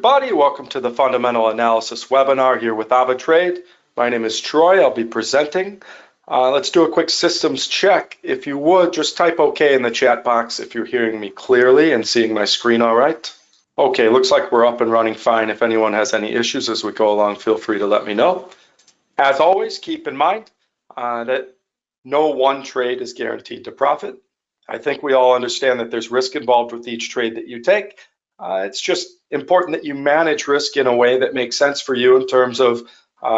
everybody. Welcome to the Fundamental Analysis webinar here with AvaTrade. My name is Troy. I'll be presenting. Let's do a quick systems check. If you would, just type OK in the chat box if you're hearing me clearly and seeing my screen all right. Okay, looks like we're up and running fine. If anyone has any issues as we go along, feel free to let me know. As always, keep in mind that no one trade is guaranteed to profit. I think we all understand that there's risk involved with each trade that you take. It's just important that you manage risk in a way that makes sense for you in terms of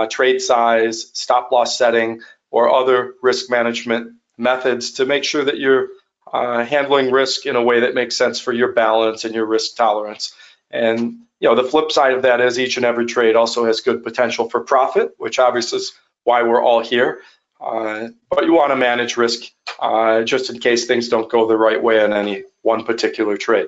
trade size, stop loss setting, or other risk management methods to make sure that you're handling risk in a way that makes sense for your balance and your risk tolerance. And the flip side of that is each and every trade also has good potential for profit, which obviously is why we're all here. But you want to manage risk just in case things don't go the right way in any one particular trade.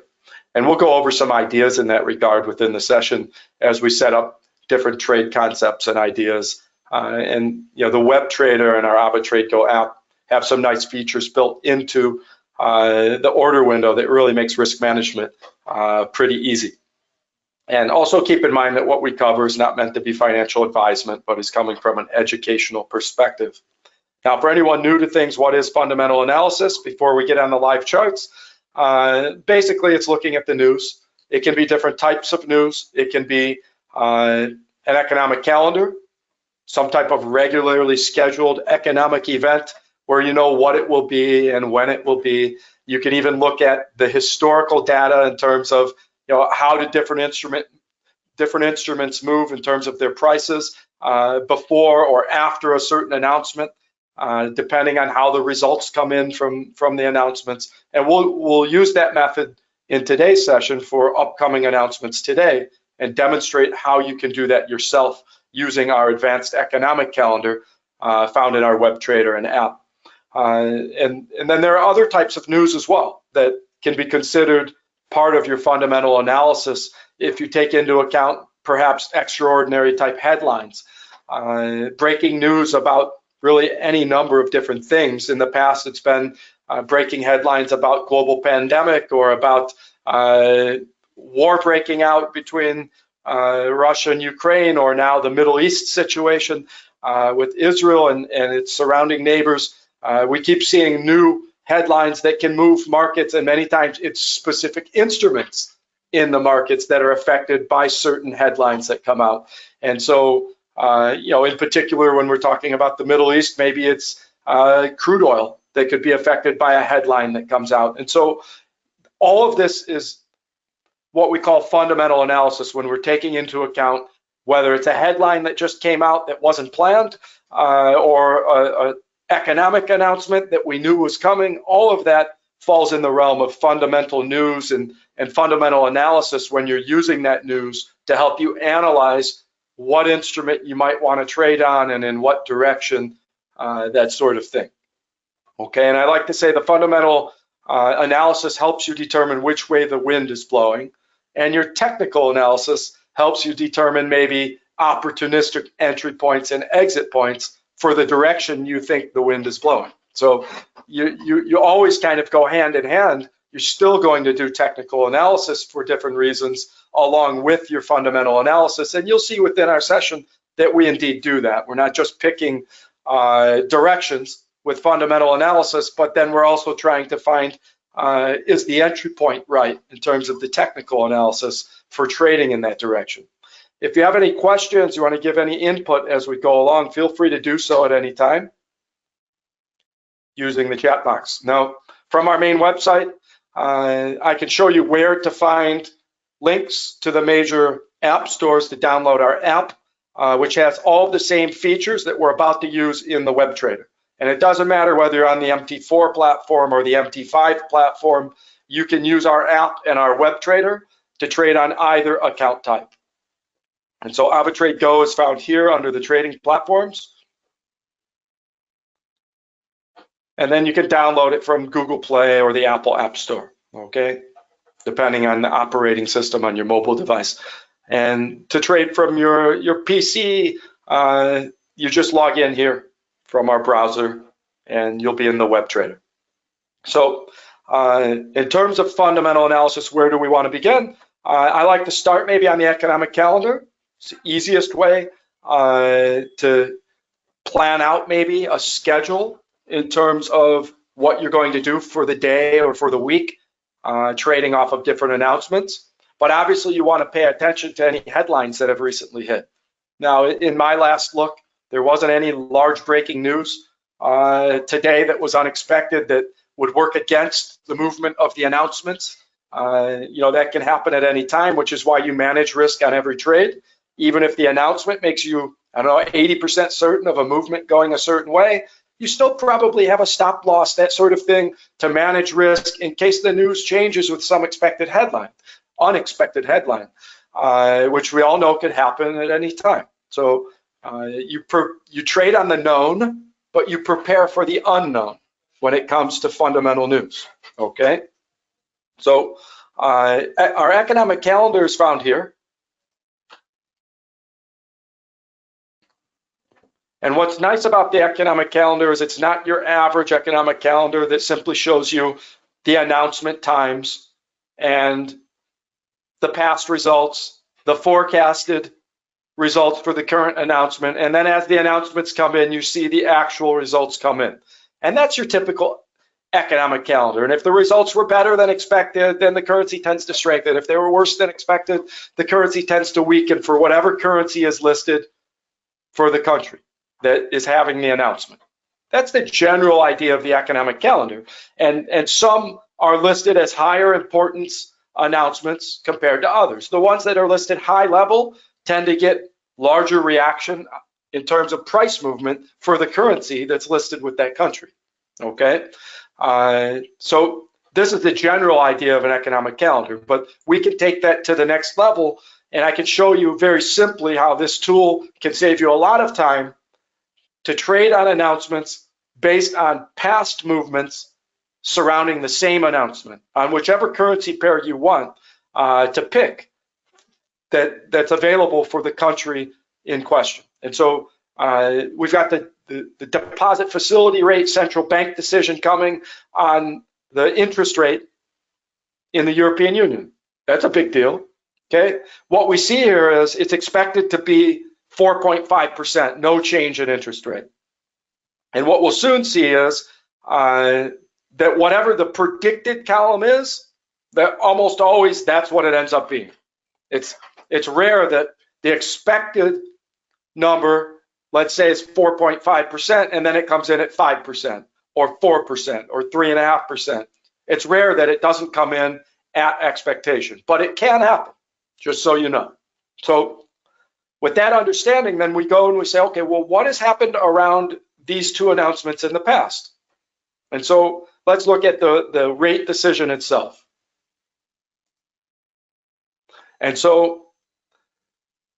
And we'll go over some ideas in that regard within the session as we set up different trade concepts and ideas. And the Web Trader and our AvaTrade Go app have some nice features built into the order window that really makes risk management pretty easy. And also keep in mind that what we cover is not meant to be financial advisement, but is coming from an educational perspective. Now, for anyone new to things, what is fundamental analysis? Before we get on the live charts, basically it's looking at the news. It can be different types of news. It can be an economic calendar, some type of regularly scheduled economic event where you know what it will be and when it will be. You can even look at the historical data in terms of how do different instruments move in terms of their prices before or after a certain announcement, depending on how the results come in from the announcements. And we'll use that method in today's session for upcoming announcements today and demonstrate how you can do that yourself using our advanced economic calendar found in our Web Trader and app. And then there are other types of news as well that can be considered part of your fundamental analysis if you take into account perhaps extraordinary type headlines, breaking news about really any number of different things. In the past, it's been breaking headlines about global pandemic or about war breaking out between Russia and Ukraine, or now the Middle East situation with Israel and its surrounding neighbors. We keep seeing new headlines that can move markets, and many times it's specific instruments in the markets that are affected by certain headlines that come out. And so in particular, when we're talking about the Middle East, maybe it's crude oil that could be affected by a headline that comes out. And so all of this is what we call fundamental analysis, when we're taking into account whether it's a headline that just came out that wasn't planned or an economic announcement that we knew was coming. All of that falls in the realm of fundamental news and fundamental analysis when you're using that news to help you analyze what instrument you might want to trade on and in what direction, that sort of thing. Okay, and I like to say the fundamental analysis helps you determine which way the wind is blowing, and your technical analysis helps you determine maybe opportunistic entry points and exit points for the direction you think the wind is blowing. So you always kind of go hand in hand. You're still going to do technical analysis for different reasons along with your fundamental analysis. And you'll see within our session that we indeed do that. We're not just picking directions with fundamental analysis, but then we're also trying to find is the entry point right in terms of the technical analysis for trading in that direction. If you have any questions, you want to give any input as we go along, feel free to do so at any time using the chat box. Now, from our main website, I can show you where to find links to the major app stores to download our app, which has all the same features that we're about to use in the Web Trader. And it doesn't matter whether you're on the MT4 platform or the MT5 platform, you can use our app and our Web Trader to trade on either account type. And so AvaTrade Go is found here under the trading platforms. And then you can download it from Google Play or the Apple App Store, okay? Depending on the operating system on your mobile device. And to trade from your PC, you just log in here from our browser and you'll be in the Web Trader. So in terms of fundamental analysis, where do we want to begin? I like to start maybe on the economic calendar. It's the easiest way to plan out maybe a schedule in terms of what you're going to do for the day or for the week, trading off of different announcements. But obviously you want to pay attention to any headlines that have recently hit. Now, in my last look, there wasn't any large breaking news today that was unexpected that would work against the movement of the announcements. That can happen at any time, which is why you manage risk on every trade. Even if the announcement makes you, 80% certain of a movement going a certain way, you still probably have a stop loss, that sort of thing, to manage risk in case the news changes with some unexpected headline, which we all know could happen at any time. So you trade on the known, but you prepare for the unknown when it comes to fundamental news, okay? So our economic calendar is found here. And what's nice about the economic calendar is it's not your average economic calendar that simply shows you the announcement times and the past results, the forecasted results for the current announcement, and then as the announcements come in, you see the actual results come in. And that's your typical economic calendar. And if the results were better than expected, then the currency tends to strengthen. If they were worse than expected, the currency tends to weaken for whatever currency is listed for the country that is having the announcement. That's the general idea of the economic calendar. And some are listed as higher importance announcements compared to others. The ones that are listed high level tend to get larger reaction in terms of price movement for the currency that's listed with that country, okay? So this is the general idea of an economic calendar, but we can take that to the next level, and I can show you very simply how this tool can save you a lot of time to trade on announcements based on past movements surrounding the same announcement on whichever currency pair you want to pick that's available for the country in question. And so we've got the deposit facility rate central bank decision coming on the interest rate in the European Union. That's a big deal, okay? What we see here is it's expected to be 4.5%, no change in interest rate. And what we'll soon see is that whatever the predicted column is, that almost always that's what it ends up being. It's rare that the expected number, let's say, is 4.5%, and then it comes in at 5% or 4% or 3.5%. It's rare that it doesn't come in at expectation, but it can happen, just so you know. So with that understanding, then we go and we say, okay, well, what has happened around these two announcements in the past? And so let's look at the rate decision itself. And so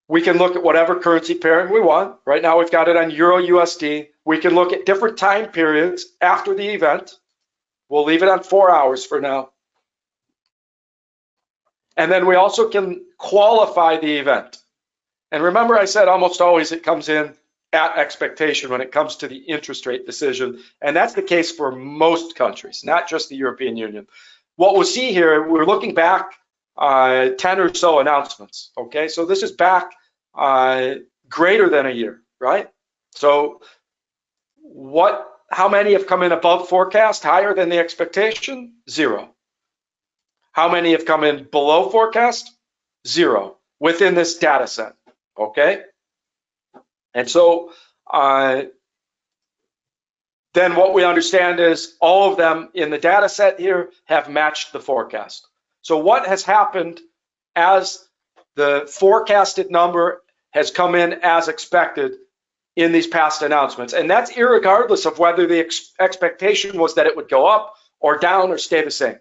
we can look at whatever currency pairing we want. Right now we've got it on Euro USD. We can look at different time periods after the event. We'll leave it on 4 hours for now. And then we also can qualify the event. And remember, I said almost always it comes in at expectation when it comes to the interest rate decision. And that's the case for most countries, not just the European Union. What we'll see here, we're looking back 10 or so announcements, okay? So this is back greater than a year, right? So how many have come in above forecast, higher than the expectation? 0. How many have come in below forecast? 0 within this data set, okay? And so then what we understand is all of them in the data set here have matched the forecast. So what has happened as the forecasted number has come in as expected in these past announcements? And that's irregardless of whether the expectation was that it would go up or down or stay the same.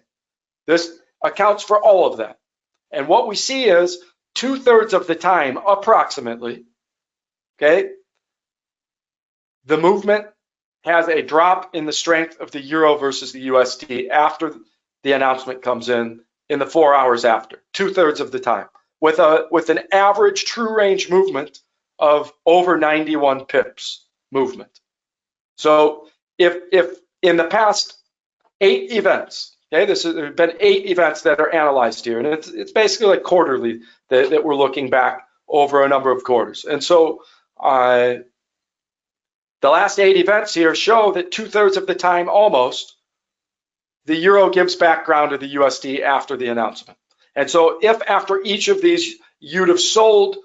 This accounts for all of that. And what we see is 2/3 of the time, approximately, okay, the movement has a drop in the strength of the euro versus the USD after the announcement comes in the 4 hours after, 2/3 of the time, with an average true range movement of over 91 pips movement. So if in the past 8 events, Okay, there have been 8 events that are analyzed here, and it's basically like quarterly that we're looking back over a number of quarters. And so the last 8 events here show that 2/3 of the time, almost, the euro gives background to the USD after the announcement. And so if after each of these you'd have sold,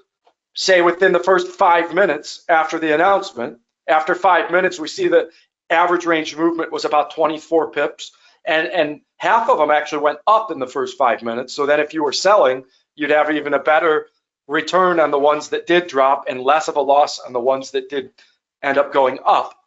say within the first 5 minutes after the announcement, after 5 minutes we see the average range movement was about 24 pips, and half of them actually went up in the first 5 minutes. So then if you were selling, you'd have even a better return on the ones that did drop and less of a loss on the ones that did end up going up.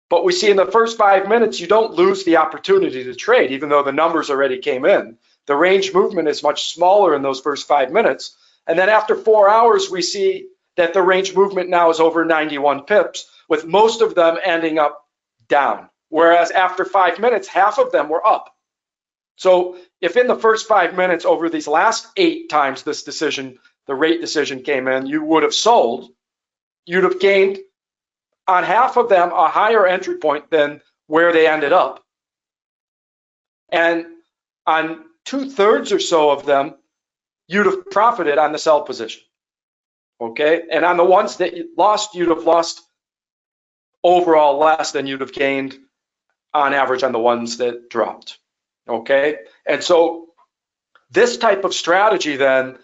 But we see in the first 5 minutes, you don't lose the opportunity to trade, even though the numbers already came in. The range movement is much smaller in those first 5 minutes. And then after 4 hours, we see that the range movement now is over 91 pips, with most of them ending up down. Whereas after 5 minutes, half of them were up. So if in the first 5 minutes over these last 8 times this decision, the rate decision came in, you would have sold, you'd have gained on half of them a higher entry point than where they ended up. And on 2/3 or so of them, you'd have profited on the sell position. Okay, and on the ones that you lost, you'd have lost overall less than you'd have gained on average on the ones that dropped. Okay, and so this type of strategy then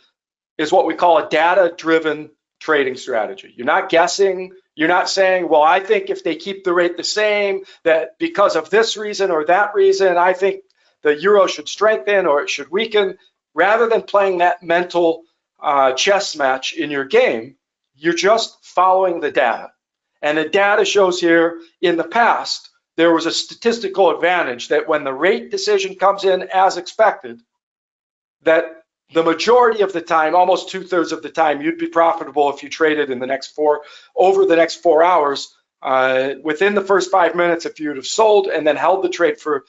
is what we call a data-driven trading strategy. You're not guessing. You're not saying, well, I think if they keep the rate the same, that because of this reason or that reason, I think the euro should strengthen or it should weaken. Rather than playing that mental chess match in your game, you're just following the data. And the data shows here in the past, there was a statistical advantage that when the rate decision comes in as expected, that the majority of the time, almost 2/3 of the time, you'd be profitable if you traded in the next over the next 4 hours. Within the first 5 minutes, if you'd have sold and then held the trade for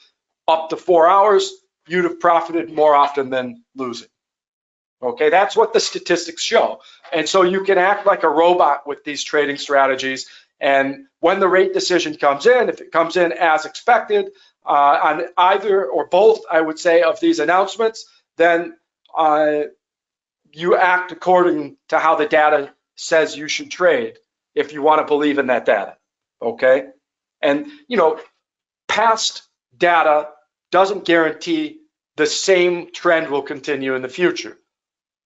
up to 4 hours, you'd have profited more often than losing. Okay, that's what the statistics show. And so you can act like a robot with these trading strategies. And when the rate decision comes in, if it comes in as expected on either or both, I would say, of these announcements, then you act according to how the data says you should trade if you want to believe in that data. Okay, and past data doesn't guarantee the same trend will continue in the future.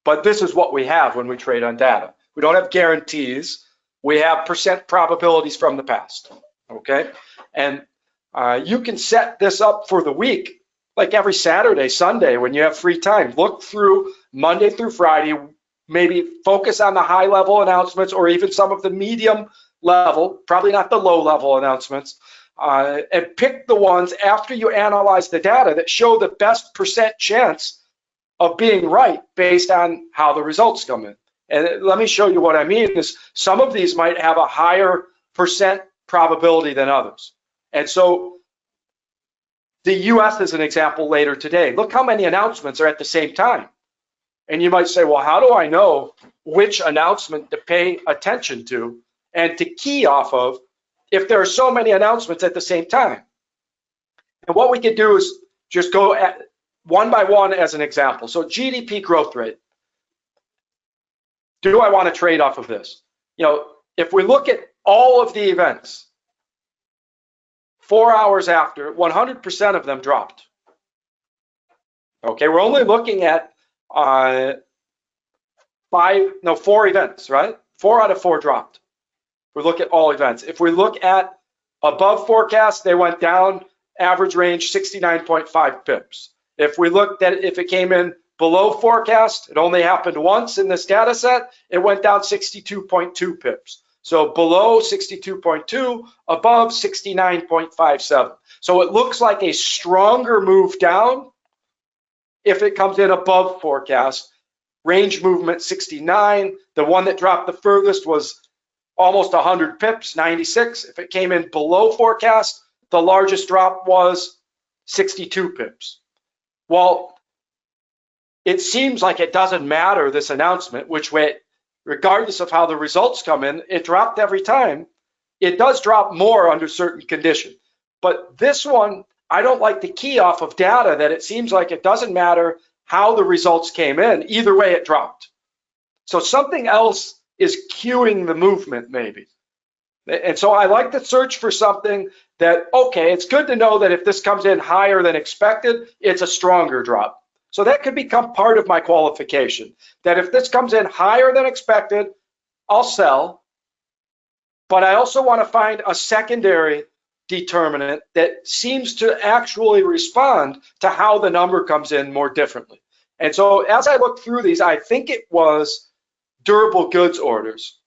But this is what we have when we trade on data. We don't have guarantees. We have percent probabilities from the past. Okay, and you can set this up for the week, like every Saturday, Sunday, when you have free time. Look through Monday through Friday, maybe focus on the high level announcements or even some of the medium level, probably not the low level announcements, and pick the ones after you analyze the data that show the best percent chance of being right based on how the results come in. And let me show you what I mean is some of these might have a higher percent probability than others. And so the US is an example later today. Look how many announcements are at the same time. And you might say, well, how do I know which announcement to pay attention to and to key off of if there are so many announcements at the same time? And what we could do is just go at one by one as an example. So GDP growth rate. Do I want to trade off of this? If we look at all of the events, 4 hours after, 100% of them dropped. Okay, we're only looking at 4 events, right? 4 out of 4 dropped. We look at all events. If we look at above forecast, they went down, average range 69.5 pips. If we looked at if it came in below forecast, it only happened once in this data set, it went down 62.2 pips. So below 62.2, above 69.57. So it looks like a stronger move down if it comes in above forecast. Range movement 69. The one that dropped the furthest was almost 100 pips, 96. If it came in below forecast, the largest drop was 62 pips. Well, it seems like it doesn't matter, this announcement, which way, regardless of how the results come in, it dropped every time. It does drop more under certain conditions. But this one I don't like the key off of data that it seems like it doesn't matter how the results came in, either way it dropped. So something else is cueing the movement maybe. And so I like to search for something that, okay, it's good to know that if this comes in higher than expected, it's a stronger drop. So that could become part of my qualification, that if this comes in higher than expected, I'll sell. But I also want to find a secondary determinant that seems to actually respond to how the number comes in more differently. And so as I look through these, I think it was durable goods orders.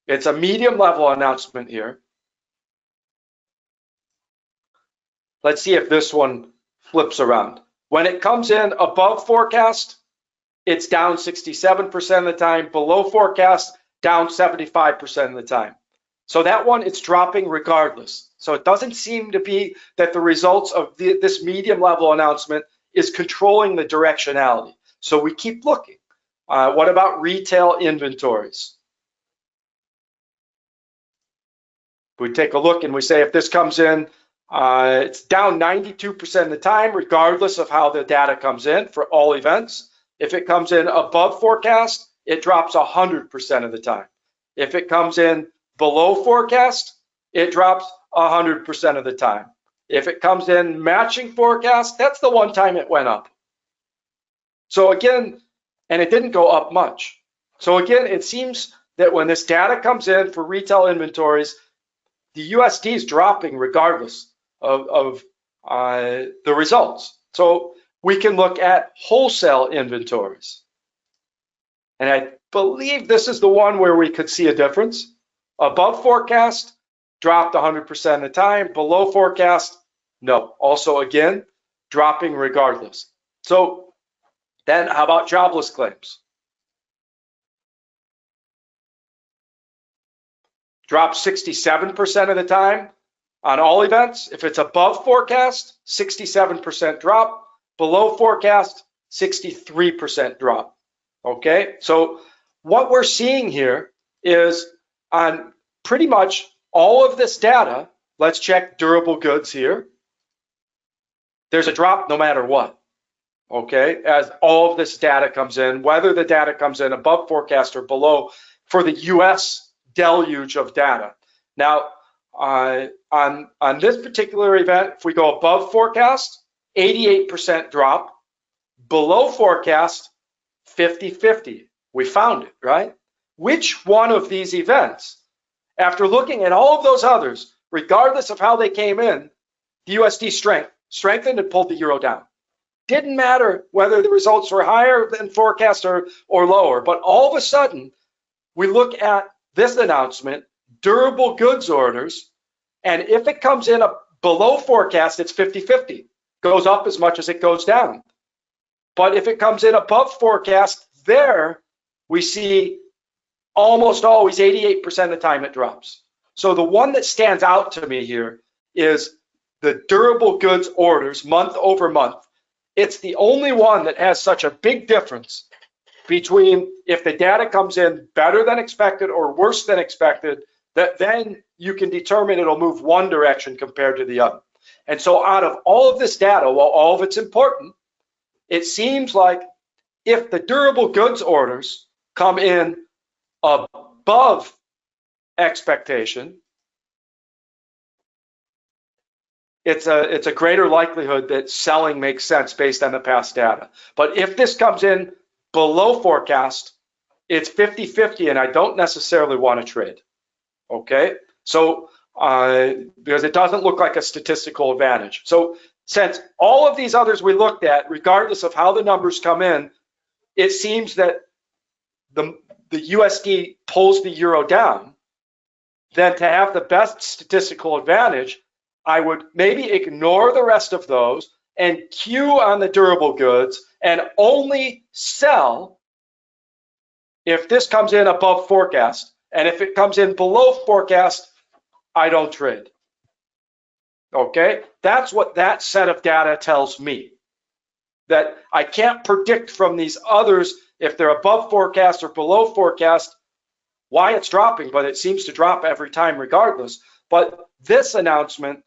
It's a medium level announcement here. Let's see if this one flips around. When it comes in above forecast, it's down 67% of the time. Below forecast, down 75% of the time. So that one, it's dropping regardless. So it doesn't seem to be that the results of this medium level announcement is controlling the directionality. So we keep looking. What about retail inventories? We take a look and we say if this comes in, it's down 92% of the time, regardless of how the data comes in for all events. If it comes in above forecast, it drops 100% of the time. If it comes in below forecast, it drops 100% of the time. If it comes in matching forecast, that's the one time it went up. So again, and it didn't go up much. So again, it seems that when this data comes in for retail inventories, the USD is dropping regardless of the results. So we can look at wholesale inventories. And I believe this is the one where we could see a difference. Above forecast, dropped 100% of the time. Below forecast, no. Also, again, dropping regardless. So then how about jobless claims? Dropped 67% of the time on all events. If it's above forecast, 67% drop. Below forecast, 63% drop. Okay, so what we're seeing here is on pretty much all of this data. Let's check durable goods here. There's a drop no matter what. Okay, as all of this data comes in, whether the data comes in above forecast or below for the US deluge of data. Now, on this particular event, if we go above forecast, 88% drop. Below forecast, 50-50. We found it, right? Which one of these events, after looking at all of those others, regardless of how they came in, the USD strengthened and pulled the euro down. Didn't matter whether the results were higher than forecast or lower, but all of a sudden, we look at this announcement, durable goods orders, and if it comes in below forecast, it's 50-50. Goes up as much as it goes down. But if it comes in above forecast, there we see almost always 88% of the time it drops. So the one that stands out to me here is the durable goods orders month over month. It's the only one that has such a big difference between if the data comes in better than expected or worse than expected, that then you can determine it'll move one direction compared to the other. And so out of all of this data, while all of it's important, it seems like if the durable goods orders come in above expectation, it's a greater likelihood that selling makes sense based on the past data. But if this comes in below forecast, it's 50-50, and I don't necessarily want to trade. Okay, so because it doesn't look like a statistical advantage. So since all of these others we looked at, regardless of how the numbers come in, it seems that the USD pulls the euro down. Then to have the best statistical advantage, I would maybe ignore the rest of those and queue on the durable goods and only sell if this comes in above forecast. And if it comes in below forecast, I don't trade. Okay, that's what that set of data tells me. That I can't predict from these others if they're above forecast or below forecast why it's dropping, but it seems to drop every time regardless. But this announcement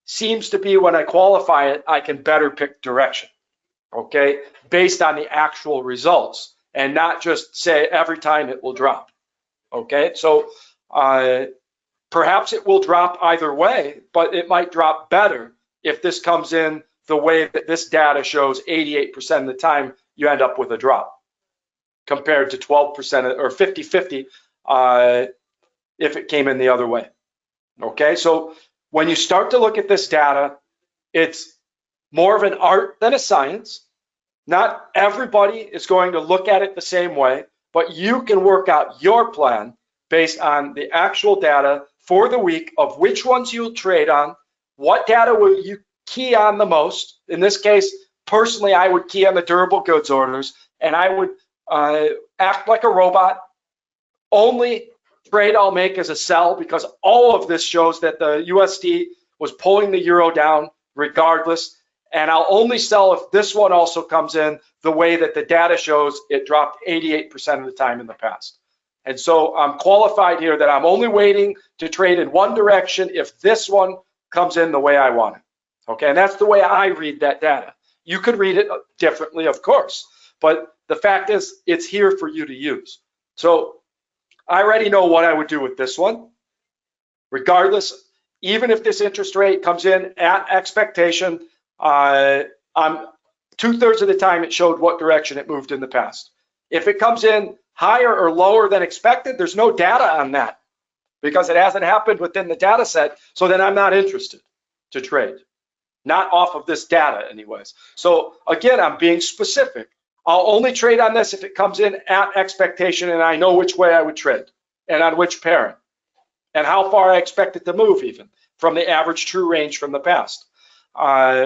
seems to be when I qualify it, I can better pick direction, okay, based on the actual results and not just say every time it will drop, okay? So perhaps it will drop either way, but it might drop better if this comes in the way that this data shows 88% of the time you end up with a drop compared to 12% or 50-50 if it came in the other way. Okay, so when you start to look at this data, it's more of an art than a science. Not everybody is going to look at it the same way, but you can work out your plan based on the actual data for the week of which ones you'll trade on, what data will you key on the most. In this case, personally, I would key on the durable goods orders, and I would act like a robot. Only trade I'll make is a sell, because all of this shows that the USD was pulling the euro down regardless, and I'll only sell if this one also comes in the way that the data shows it dropped 88% of the time in the past. And so I'm qualified here that I'm only waiting to trade in one direction if this one comes in the way I want it. Okay, and that's the way I read that data. You could read it differently, of course, but the fact is it's here for you to use. So I already know what I would do with this one. Regardless, even if this interest rate comes in at expectation, I'm 2/3 of the time it showed what direction it moved in the past. If it comes in higher or lower than expected, there's no data on that because it hasn't happened within the data set, so then I'm not interested to trade. Not off of this data anyways. So again, I'm being specific. I'll only trade on this if it comes in at expectation and I know which way I would trade and on which parent and how far I expect it to move even from the average true range from the past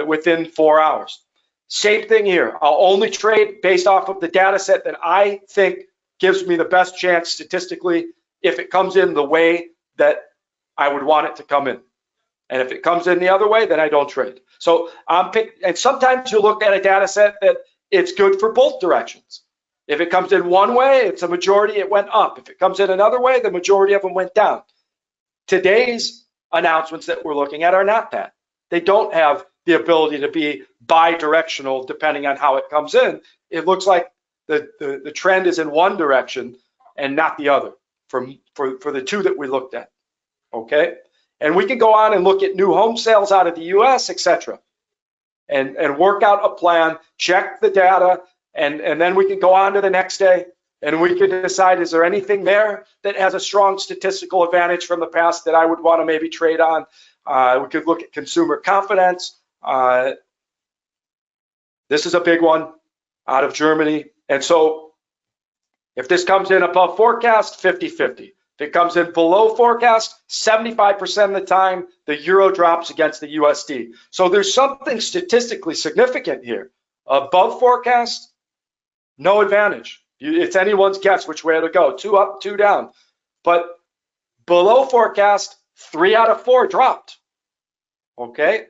within 4 hours. Same thing here. I'll only trade based off of the data set that I think gives me the best chance statistically if it comes in the way that I would want it to come in. And if it comes in the other way, then I don't trade. So and sometimes you look at a data set that it's good for both directions. If it comes in one way, it's a majority, it went up. If it comes in another way, the majority of them went down. Today's announcements that we're looking at are not that. They don't have the ability to be bi-directional depending on how it comes in. It looks like the trend is in one direction and not the other for the two that we looked at, okay? And we can go on and look at new home sales out of the US, etc. And work out a plan, check the data, and then we can go on to the next day and we can decide, is there anything there that has a strong statistical advantage from the past that I would want to maybe trade on? We could look at consumer confidence. This is a big one out of Germany. And so if this comes in above forecast, 50-50. If it comes in below forecast, 75% of the time, the euro drops against the USD. So there's something statistically significant here. Above forecast, no advantage. It's anyone's guess which way to go. 2 up, 2 down. But below forecast, 3 out of 4 dropped. Okay?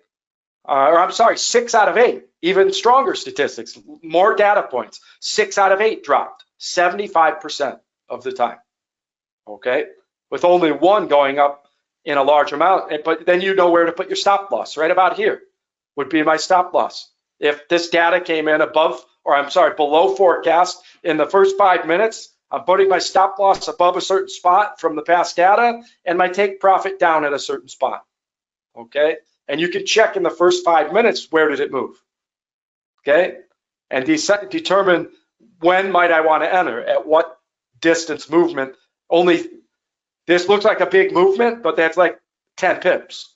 Or I'm sorry, 6 out of 8. Even stronger statistics, more data points. 6 out of 8 dropped, 75% of the time. Okay, with only one going up in a large amount, but then you know where to put your stop loss. Right about here would be my stop loss. If this data came in below forecast in the first 5 minutes, I'm putting my stop loss above a certain spot from the past data and my take profit down at a certain spot. Okay, and you can check in the first 5 minutes, where did it move? Okay, and determine when might I want to enter, at what distance movement. Only this looks like a big movement, but that's like 10 pips.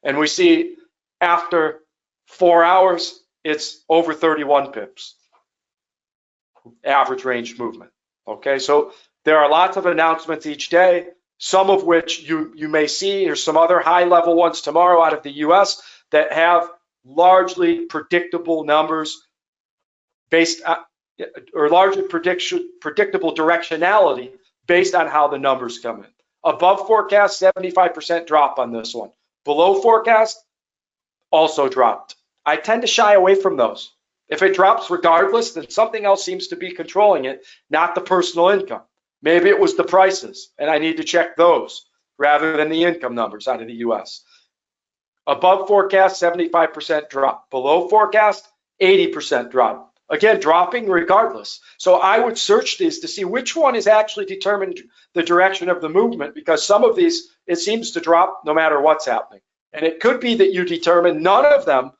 And we see after 4 hours, it's over 31 pips, average range movement. Okay, so there are lots of announcements each day, some of which you may see. There's some other high level ones tomorrow out of the US that have largely predictable numbers based on, or largely predictable directionality based on how the numbers come in. Above forecast, 75% drop on this one. Below forecast, also dropped. I tend to shy away from those. If it drops regardless, then something else seems to be controlling it, not the personal income. Maybe it was the prices, and I need to check those rather than the income numbers out of the US. Above forecast, 75% drop. Below forecast, 80% drop. Again, dropping regardless. So I would search these to see which one is actually determined the direction of the movement, because some of these, it seems to drop no matter what's happening. And it could be that you determine none of them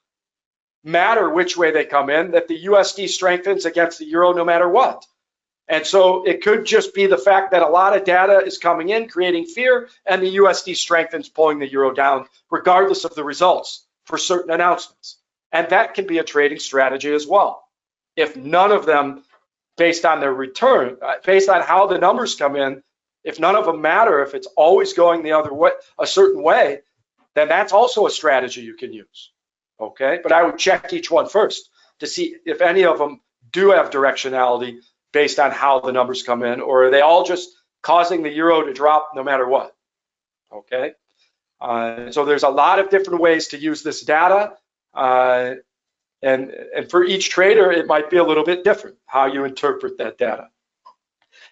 matter which way they come in, that the USD strengthens against the euro no matter what. And so it could just be the fact that a lot of data is coming in, creating fear, and the USD strengthens, pulling the euro down, regardless of the results for certain announcements. And that can be a trading strategy as well. If none of them, based on their return, based on how the numbers come in, if none of them matter, if it's always going the other way, a certain way, then that's also a strategy you can use. Okay, but I would check each one first to see if any of them do have directionality based on how the numbers come in, or are they all just causing the euro to drop no matter what? Okay, so there's a lot of different ways to use this data, and for each trader, it might be a little bit different how you interpret that data.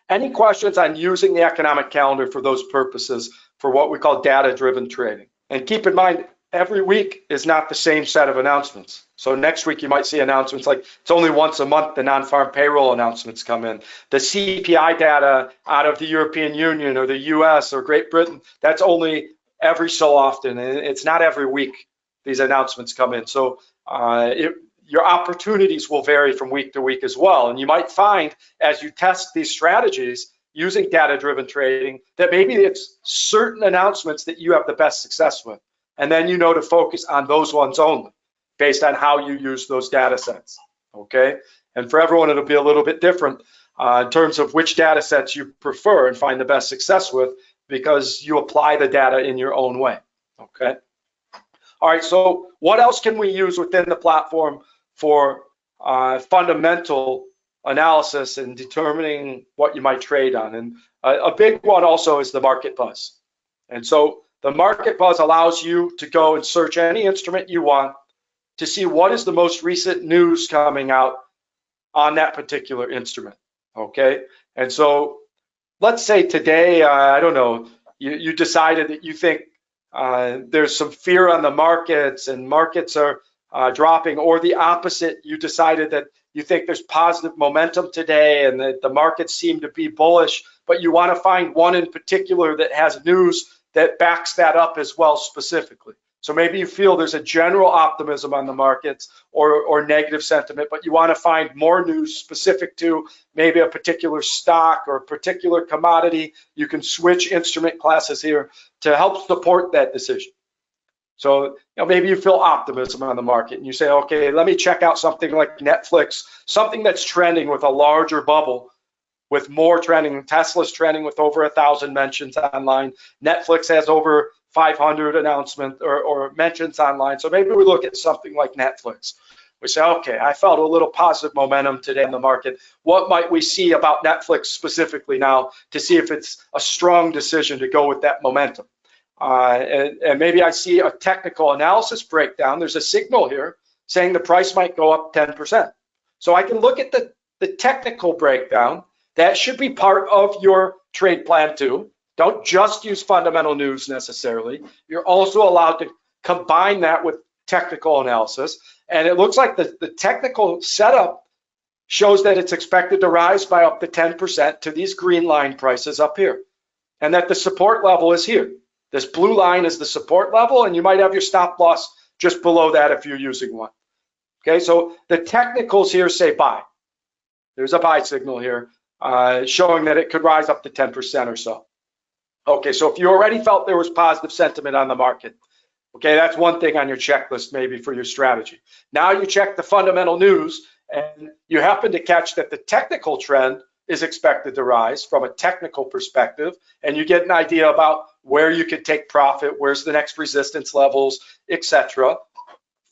Any questions on using the economic calendar for those purposes for what we call data-driven trading? And keep in mind, every week is not the same set of announcements. So next week you might see announcements like it's only once a month the non-farm payroll announcements come in. The CPI data out of the European Union or the US or Great Britain, that's only every so often. It's not every week these announcements come in. So your opportunities will vary from week to week as well. And you might find as you test these strategies using data-driven trading that maybe it's certain announcements that you have the best success with. And then you know to focus on those ones only based on how you use those data sets, okay? And for everyone, it'll be a little bit different in terms of which data sets you prefer and find the best success with, because you apply the data in your own way, okay? All right, so what else can we use within the platform for fundamental analysis and determining what you might trade on? And a big one also is the market buzz. And so the market buzz allows you to go and search any instrument you want to see what is the most recent news coming out on that particular instrument, okay? And so let's say today, I don't know, you decided that you think there's some fear on the markets and markets are dropping, or the opposite, you decided that you think there's positive momentum today and that the markets seem to be bullish, but you want to find one in particular that has news that backs that up as well specifically. So maybe you feel there's a general optimism on the markets or negative sentiment, but you want to find more news specific to maybe a particular stock or a particular commodity. You can switch instrument classes here to help support that decision. So maybe you feel optimism on the market and you say, okay, let me check out something like Netflix, something that's trending with a larger bubble, with more trending. Tesla's trending with over 1,000 mentions online. Netflix has over 500 announcements or mentions online. So maybe we look at something like Netflix. We say, okay, I felt a little positive momentum today in the market. What might we see about Netflix specifically now to see if it's a strong decision to go with that momentum? And maybe I see a technical analysis breakdown. There's a signal here saying the price might go up 10%. So I can look at the technical breakdown. That should be part of your trade plan too. Don't just use fundamental news necessarily. You're also allowed to combine that with technical analysis. And it looks like the technical setup shows that it's expected to rise by up to 10% to these green line prices up here, and that the support level is here. This blue line is the support level, and you might have your stop loss just below that if you're using one. Okay, so the technicals here say buy. There's a buy signal here showing that it could rise up to 10% or so. Okay, so if you already felt there was positive sentiment on the market, okay, that's one thing on your checklist maybe for your strategy. Now you check the fundamental news and you happen to catch that the technical trend is expected to rise from a technical perspective, and you get an idea about where you could take profit, where's the next resistance levels, etc.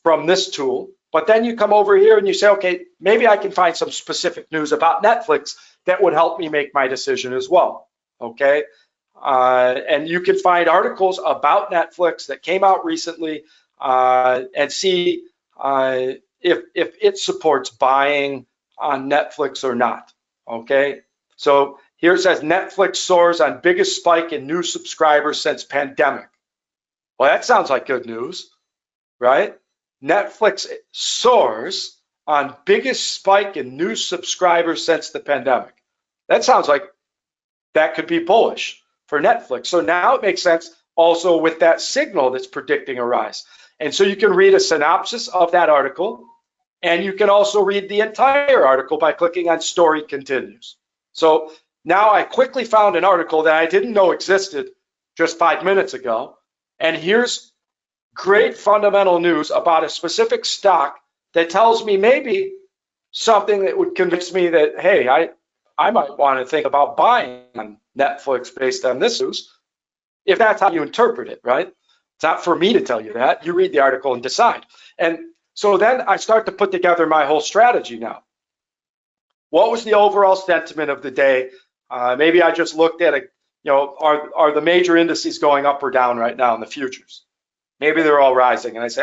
from this tool. But then you come over here and you say, okay, maybe I can find some specific news about Netflix that would help me make my decision as well, okay? And you can find articles about Netflix that came out recently and see if it supports buying on Netflix or not, okay? So here it says Netflix soars on biggest spike in new subscribers since pandemic. Well, that sounds like good news. right? Netflix soars on biggest spike in new subscribers since the pandemic. That sounds like that could be bullish for Netflix. So now it makes sense also with that signal that's predicting a rise. And so you can read a synopsis of that article, and you can also read the entire article by clicking on Story Continues. So now I quickly found an article that I didn't know existed just 5 minutes ago. And here's great fundamental news about a specific stock that tells me maybe something that would convince me that, hey, I might want to think about buying on Netflix based on this news, if that's how you interpret it, right? It's not for me to tell you that. You read the article and decide. And so then I start to put together my whole strategy now. What was the overall sentiment of the day? Maybe I just looked at it, are the major indices going up or down right now in the futures? Maybe they're all rising. And I say,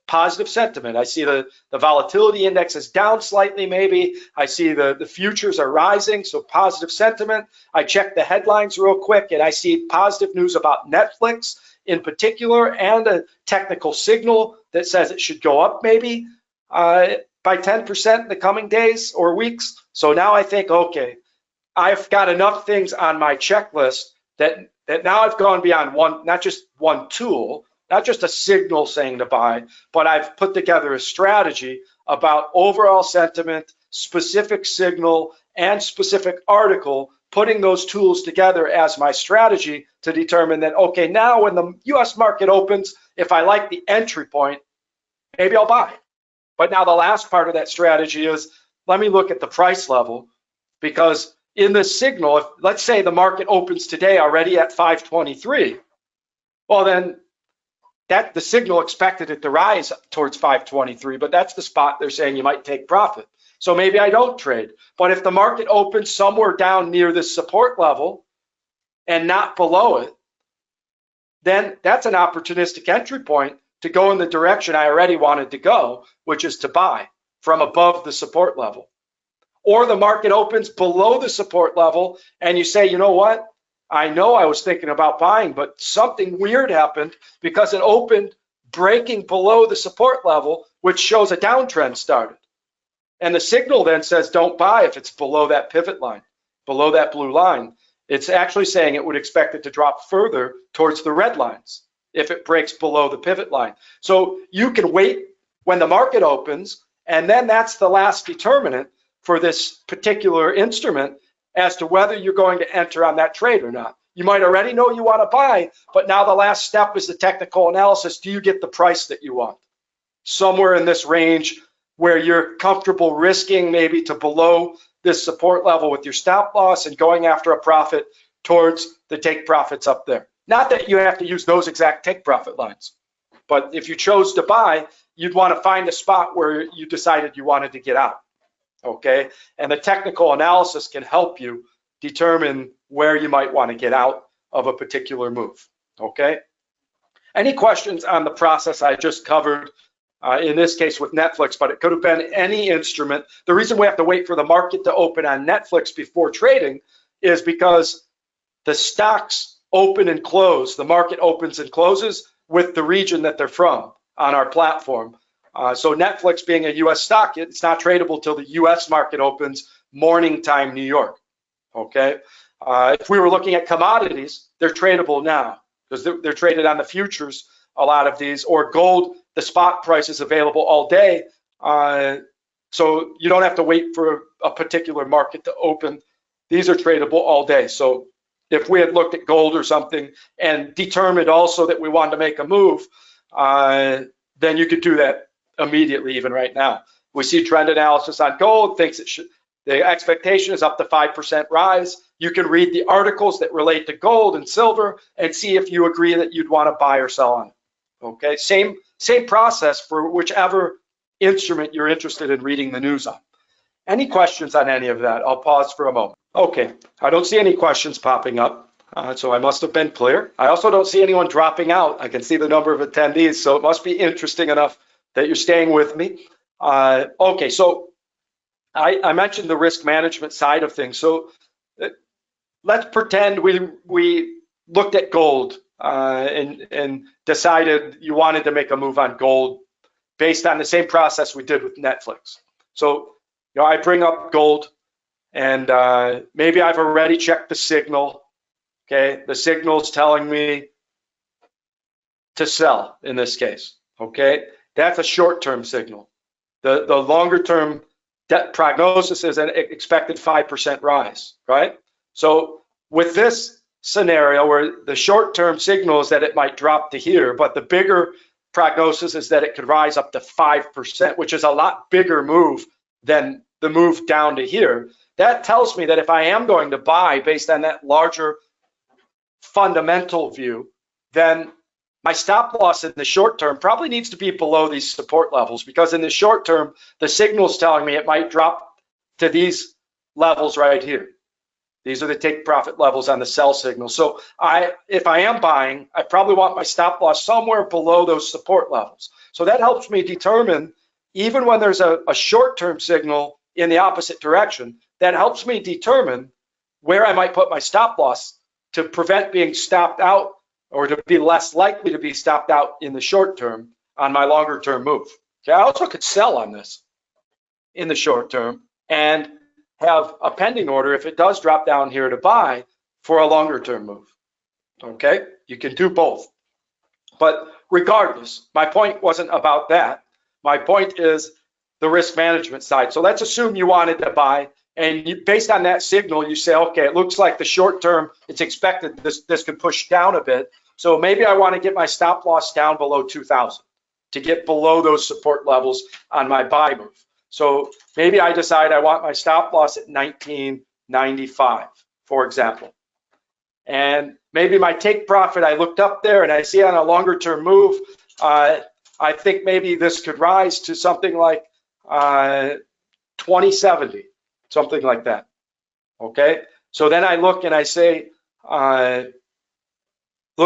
positive sentiment. I see the volatility index is down slightly, maybe. I see the futures are rising, so positive sentiment. I check the headlines real quick, and I see positive news about Netflix in particular, and a technical signal that says it should go up maybe by 10% in the coming days or weeks. So now I think, okay, I've got enough things on my checklist that now I've gone beyond one, not just one tool, not just a signal saying to buy, but I've put together a strategy about overall sentiment, specific signal, and specific article, putting those tools together as my strategy to determine that, okay, now when the US market opens, if I like the entry point, maybe I'll buy. But now the last part of that strategy is, let me look at the price level, because in the signal, if let's say the market opens today already at 523, well then the signal expected it to rise towards 523, but that's the spot they're saying you might take profit. So maybe I don't trade. But if the market opens somewhere down near this support level and not below it, then that's an opportunistic entry point to go in the direction I already wanted to go, which is to buy from above the support level. Or the market opens below the support level and you say, you know what? I know I was thinking about buying, but something weird happened because it opened breaking below the support level, which shows a downtrend started. And the signal then says don't buy if it's below that pivot line, below that blue line. It's actually saying it would expect it to drop further towards the red lines if it breaks below the pivot line. So you can wait when the market opens, and then that's the last determinant for this particular instrument as to whether you're going to enter on that trade or not. You might already know you want to buy, but now the last step is the technical analysis. Do you get the price that you want? Somewhere in this range where you're comfortable risking maybe to below this support level with your stop loss and going after a profit towards the take profits up there. Not that you have to use those exact take profit lines, but if you chose to buy, you'd want to find a spot where you decided you wanted to get out. Okay, and the technical analysis can help you determine where you might want to get out of a particular move. Okay, any questions on the process I just covered in this case with Netflix, but it could have been any instrument. The reason we have to wait for the market to open on Netflix before trading is because the stocks open and close, the market opens and closes with the region that they're from on our platform. So Netflix being a US stock, it's not tradable till the US market opens morning time New York, okay? If we were looking at commodities, they're tradable now because they're traded on the futures, a lot of these, or gold, the spot price is available all day. So you don't have to wait for a particular market to open. These are tradable all day. So if we had looked at gold or something and determined also that we wanted to make a move, then you could do that immediately, even right now. We see trend analysis on gold, thinks it should, the expectation is up to 5% rise. You can read the articles that relate to gold and silver and see if you agree that you'd want to buy or sell on it. Okay, same process for whichever instrument you're interested in reading the news on. Any questions on any of that? I'll pause for a moment. Okay, I don't see any questions popping up, so I must have been clear. I also don't see anyone dropping out. I can see the number of attendees, so it must be interesting enough that you're staying with me. Okay, so I mentioned the risk management side of things. So let's pretend we looked at gold and decided you wanted to make a move on gold based on the same process we did with Netflix. So, I bring up gold, and maybe I've already checked the signal. Okay, the signal's telling me to sell in this case. Okay, that's a short-term signal. The longer-term prognosis is an expected 5% rise, right? So with this scenario where the short-term signal is that it might drop to here, but the bigger prognosis is that it could rise up to 5%, which is a lot bigger move than the move down to here. That tells me that if I am going to buy based on that larger fundamental view, then my stop loss in the short term probably needs to be below these support levels, because in the short term, the signal is telling me it might drop to these levels right here. These are the take profit levels on the sell signal. So if I am buying, I probably want my stop loss somewhere below those support levels. So that helps me determine, even when there's a short-term signal in the opposite direction, that helps me determine where I might put my stop loss to prevent being stopped out, or to be less likely to be stopped out in the short term on my longer term move. Okay, I also could sell on this in the short term and have a pending order if it does drop down here to buy for a longer term move. Okay, you can do both. But regardless, my point wasn't about that. My point is the risk management side. So let's assume you wanted to buy, and based on that signal, you say, okay, it looks like the short term, it's expected this could push down a bit. So maybe I want to get my stop loss down below 2,000 to get below those support levels on my buy move. So maybe I decide I want my stop loss at 1995, for example. And maybe my take profit, I looked up there and I see on a longer term move, I think maybe this could rise to something like 2070. Something like that. Okay, so then I look and I say, look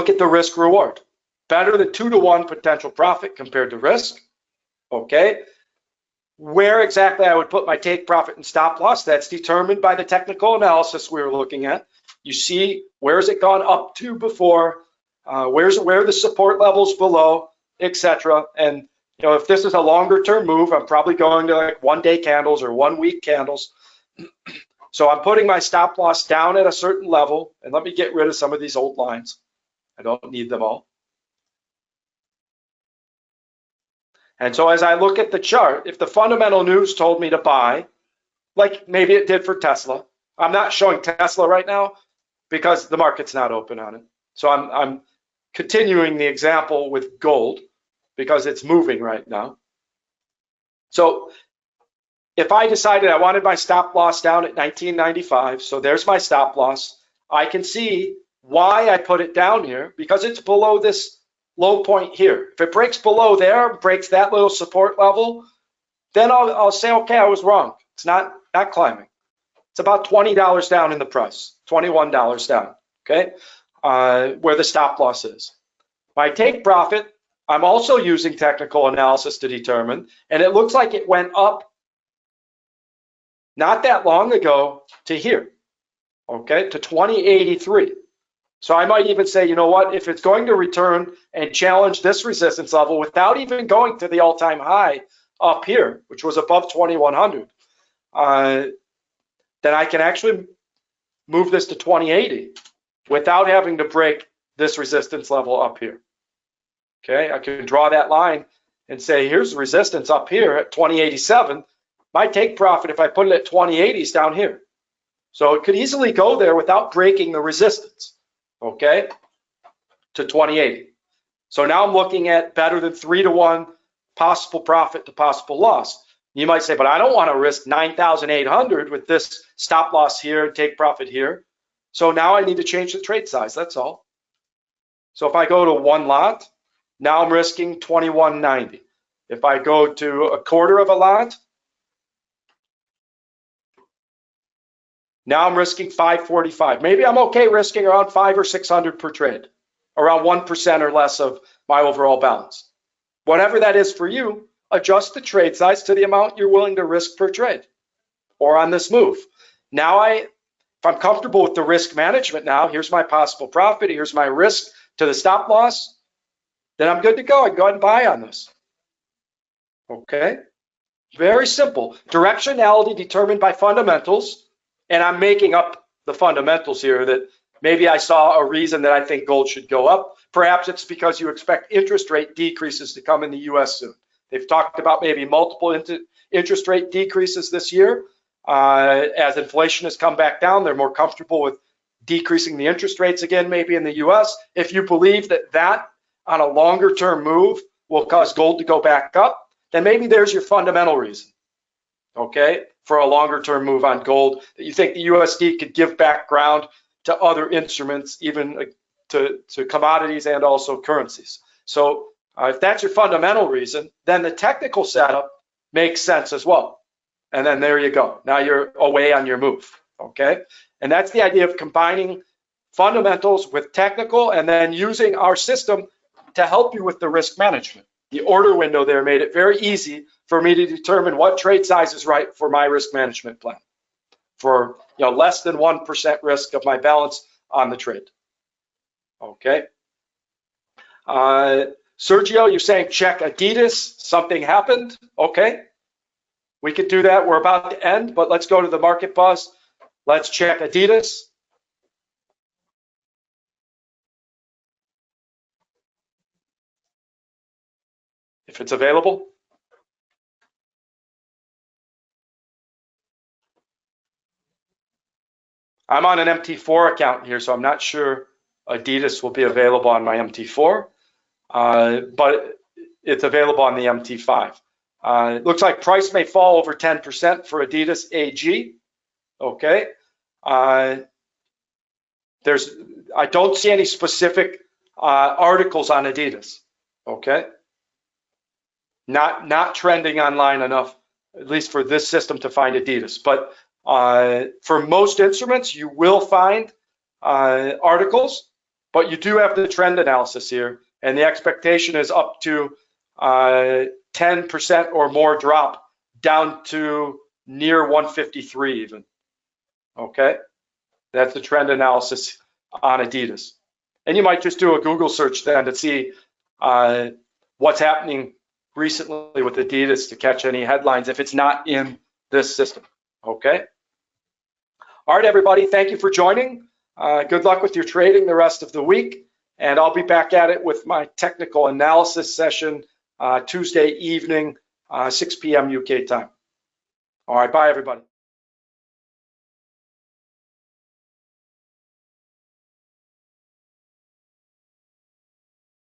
at the risk reward. Better than 2-to-1 potential profit compared to risk. Okay, where exactly I would put my take profit and stop loss, that's determined by the technical analysis we were looking at. You see, where's it gone up to before, where are the support levels below, etc. And if this is a longer term move, I'm probably going to like 1-day candles or 1-week candles. So I'm putting my stop loss down at a certain level, and let me get rid of some of these old lines. I don't need them all. And so as I look at the chart, if the fundamental news told me to buy, like maybe it did for Tesla, I'm not showing Tesla right now because the market's not open on it. So I'm continuing the example with gold because it's moving right now. So if I decided I wanted my stop loss down at 1995, so there's my stop loss, I can see why I put it down here, because it's below this low point here. If it breaks below there, breaks that little support level, then I'll say, okay, I was wrong. It's not climbing. It's about $20 down in the price, $21 down, okay, where the stop loss is. My take profit, I'm also using technical analysis to determine, and it looks like it went up not that long ago to here, okay, to 2083. So I might even say, you know what, if it's going to return and challenge this resistance level without even going to the all-time high up here, which was above 2100, then I can actually move this to 2080 without having to break this resistance level up here. Okay, I can draw that line and say, here's the resistance up here at 2087. My take profit, if I put it at 2080, is down here. So it could easily go there without breaking the resistance, okay, to 2080. So now I'm looking at better than 3-to-1 possible profit to possible loss. You might say, but I don't want to risk 9,800 with this stop loss here, take profit here. So now I need to change the trade size, that's all. So if I go to 1 lot, now I'm risking 2190. If I go to a quarter of a lot, now I'm risking 545. Maybe I'm okay risking around 500 or 600 per trade, around 1% or less of my overall balance. Whatever that is for you, adjust the trade size to the amount you're willing to risk per trade or on this move. Now if I'm comfortable with the risk management now, here's my possible profit, here's my risk to the stop loss, then I'm good to go. I can go ahead and buy on this. Okay? Very simple. Directionality determined by fundamentals, and I'm making up the fundamentals here that maybe I saw a reason that I think gold should go up. Perhaps it's because you expect interest rate decreases to come in the US soon. They've talked about maybe multiple interest rate decreases this year. As inflation has come back down, they're more comfortable with decreasing the interest rates again, maybe in the US. If you believe that that on a longer term move will cause gold to go back up, then maybe there's your fundamental reason, okay, for a longer term move on gold, that you think the USD could give back ground to other instruments, even to commodities and also currencies. So if that's your fundamental reason, then the technical setup makes sense as well. And then there you go. Now you're away on your move, okay? And that's the idea of combining fundamentals with technical and then using our system to help you with the risk management. The order window there made it very easy for me to determine what trade size is right for my risk management plan for less than 1% risk of my balance on the trade. Okay. Sergio, you're saying check Adidas, something happened. Okay. We could do that. We're about to end, but let's go to the market buzz. Let's check Adidas. If it's available. I'm on an MT4 account here, so I'm not sure Adidas will be available on my MT4, but it's available on the MT5. It looks like price may fall over 10% for Adidas AG. Okay. I don't see any specific articles on Adidas. Okay. Not trending online enough, at least for this system, to find Adidas. But for most instruments, you will find articles, but you do have the trend analysis here, and the expectation is up to 10% or more drop down to near 153 even. Okay, that's the trend analysis on Adidas. And you might just do a Google search then to see what's happening recently with Adidas to catch any headlines if it's not in this system. Okay. All right, everybody, thank you for joining. Good luck with your trading the rest of the week, and I'll be back at it with my technical analysis session Tuesday evening, 6 p.m. UK time. All right, bye, everybody.